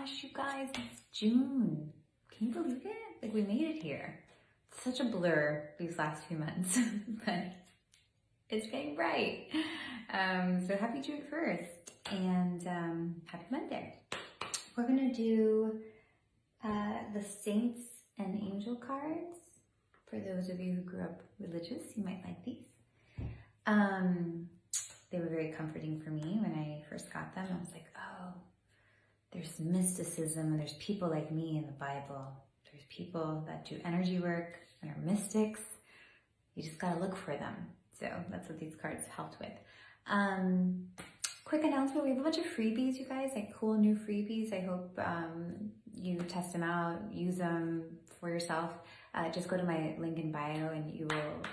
gosh, you guys, it's June. Can you believe it? Like, we made it here. It's such a blur these last few months, but it's getting bright. So happy June 1st and happy Monday. We're gonna do the Saints and Angel cards. For those of you who grew up religious, you might like these. They were very comforting for me when I first got them. I was like, oh, there's mysticism and there's people like me in the Bible. There's people that do energy work and are mystics. You just gotta look for them. So that's what these cards helped with. Quick announcement, we have a bunch of freebies, you guys, like cool new freebies. I hope you test them out, use them for yourself. Just go to my link in bio and you will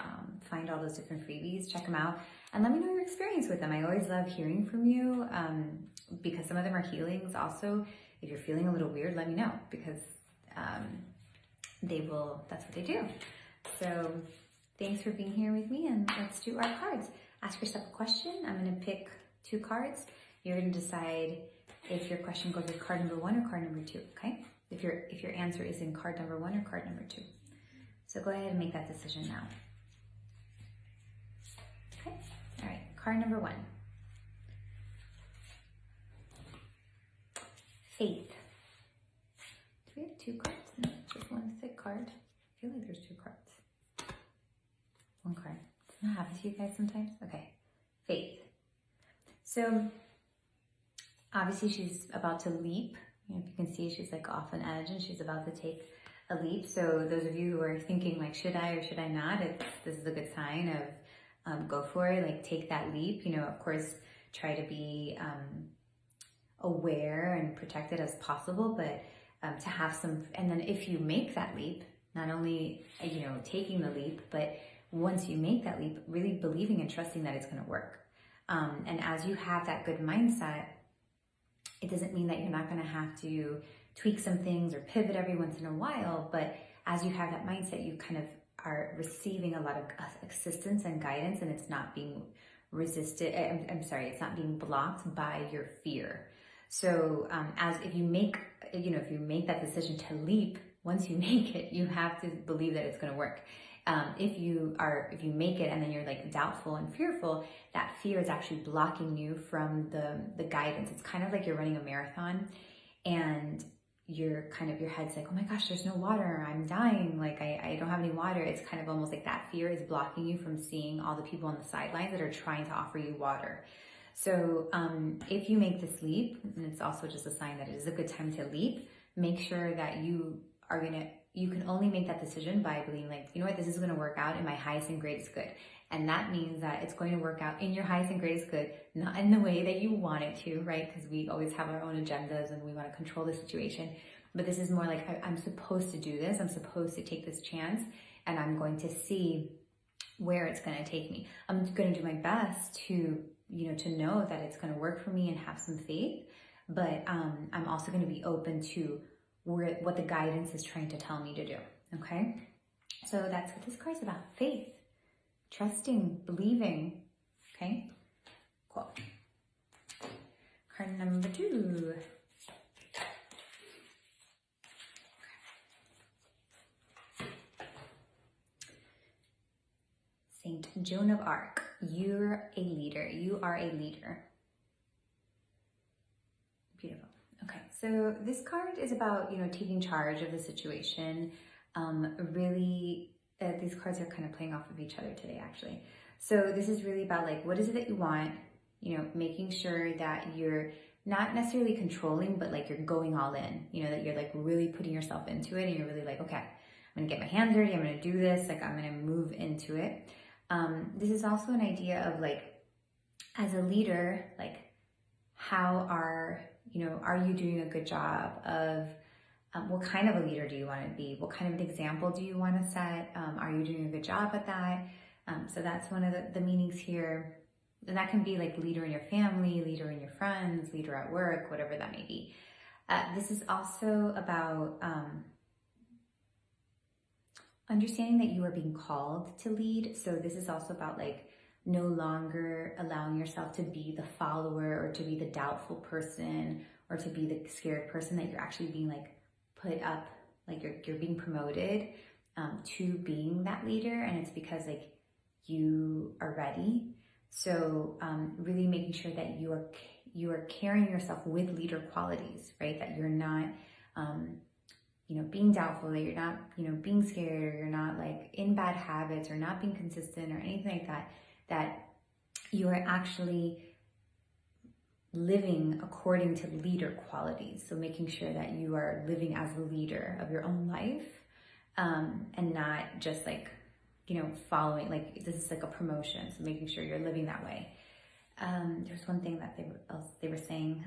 find all those different freebies, check them out, and let me know your experience with them. I always love hearing from you because some of them are healings also. If you're feeling a little weird, let me know because that's what they do. So thanks for being here with me and let's do our cards. Ask yourself a question. I'm gonna pick 2 cards. You're gonna decide if your question goes with card number 1 or card number 2, okay? If your answer is in card number 1 or card number 2. So go ahead and make that decision now. Okay, all right, card number 1. Faith. Do we have 2 cards? No, just one thick card. I feel like there's 2 cards. 1 card. Doesn't that happen to you guys sometimes? Okay, faith. So obviously she's about to leap. You know, if you can see, she's like off an edge and she's about to take a leap. So those of you who are thinking like, should I or should I not? This is a good sign of go for it, like take that leap. You know, of course, try to be aware and protected as possible, but to have some, and then if you make that leap, not only, you know, taking the leap, but once you make that leap, really believing and trusting that it's going to work. And as you have that good mindset, it doesn't mean that you're not going to have to tweak some things or pivot every once in a while, but as you have that mindset, you kind of are receiving a lot of assistance and guidance, and it's not being resisted. It's not being blocked by your fear. So if you make that decision to leap, once you make it, you have to believe that it's going to work. If you make it and then you're like doubtful and fearful, that fear is actually blocking you from the guidance. It's kind of like you're running a marathon and your head's like, oh my gosh, there's no water, I'm dying, like I don't have any water. It's kind of almost like that fear is blocking you from seeing all the people on the sidelines that are trying to offer you water. So if you make this leap, and it's also just a sign that it is a good time to leap, make sure that you can only make that decision by believing like, you know what, this is going to work out in my highest and greatest good. And that means that it's going to work out in your highest and greatest good, not in the way that you want it to, right? Because we always have our own agendas and we want to control the situation. But this is more like, I'm supposed to do this. I'm supposed to take this chance and I'm going to see where it's going to take me. I'm going to do my best to know that it's going to work for me and have some faith. But I'm also going to be open to what the guidance is trying to tell me to do, okay? So that's what this card's about, faith, trusting, believing, okay? Cool. Card number 2. Saint Joan of Arc, you're a leader, you are a leader. Beautiful. Okay, so this card is about, taking charge of the situation. These cards are kind of playing off of each other today, actually. So this is really about like, what is it that you want? Making sure that you're not necessarily controlling, but like you're going all in, that you're like really putting yourself into it and you're really like, okay, I'm gonna get my hands dirty, I'm gonna do this, like I'm gonna move into it. This is also an idea of like, as a leader, like how are you doing a good job of what kind of a leader do you want to be? What kind of an example do you want to set? Are you doing a good job at that? So that's one of the meanings here. And that can be like leader in your family, leader in your friends, leader at work, whatever that may be. This is also about understanding that you are being called to lead. So this is also about like no longer allowing yourself to be the follower or to be the doubtful person or to be the scared person, that you're actually being like put up, like you're being promoted to being that leader, and it's because like you are ready. So really making sure that you are carrying yourself with leader qualities, right? That you're not being doubtful, that you're not being scared, or you're not like in bad habits, or not being consistent or anything like that, that you are actually living according to leader qualities. So making sure that you are living as a leader of your own life, and not just like, following, like this is like a promotion. So making sure you're living that way. There's one thing that they were saying,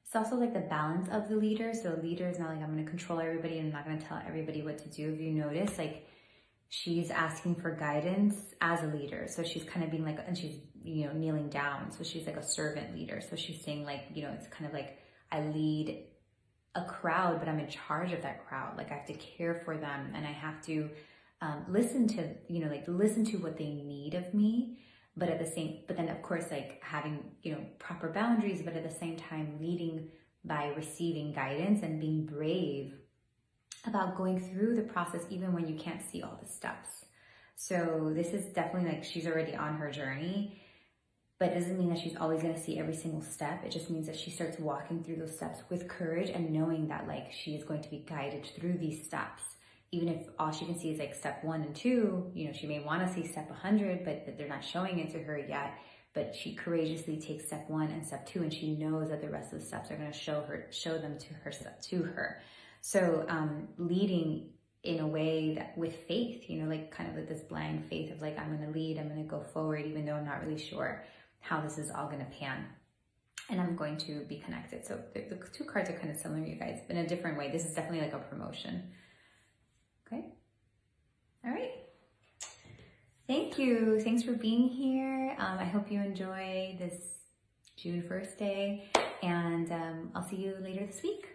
it's also like the balance of the leader. So a leader is not like, I'm going to control everybody and I'm not going to tell everybody what to do. If you notice, like she's asking for guidance as a leader. So she's kind of being like, and she's, kneeling down. So she's like a servant leader. So she's saying like, it's kind of like, I lead a crowd, but I'm in charge of that crowd. Like I have to care for them, and I have to listen to, listen to what they need of me. But then of course, like having, proper boundaries, but at the same time leading by receiving guidance and being brave about going through the process, even when you can't see all the steps. So this is definitely like, she's already on her journey, but it doesn't mean that she's always going to see every single step. It just means that she starts walking through those steps with courage, and knowing that like she is going to be guided through these steps. Even if all she can see is like step 1 and 2, she may want to see step 100, but they're not showing it to her yet. But she courageously takes step 1 and step 2, and she knows that the rest of the steps are going to show them to her. So leading in a way that with faith, like kind of with this blind faith of like, I'm going to lead, I'm going to go forward, even though I'm not really sure how this is all going to pan. And I'm going to be connected. So the 2 cards are kind of similar, you guys, but in a different way. This is definitely like a promotion. Okay. All right. Thank you. Thanks for being here. I hope you enjoy this June 1st day, and I'll see you later this week.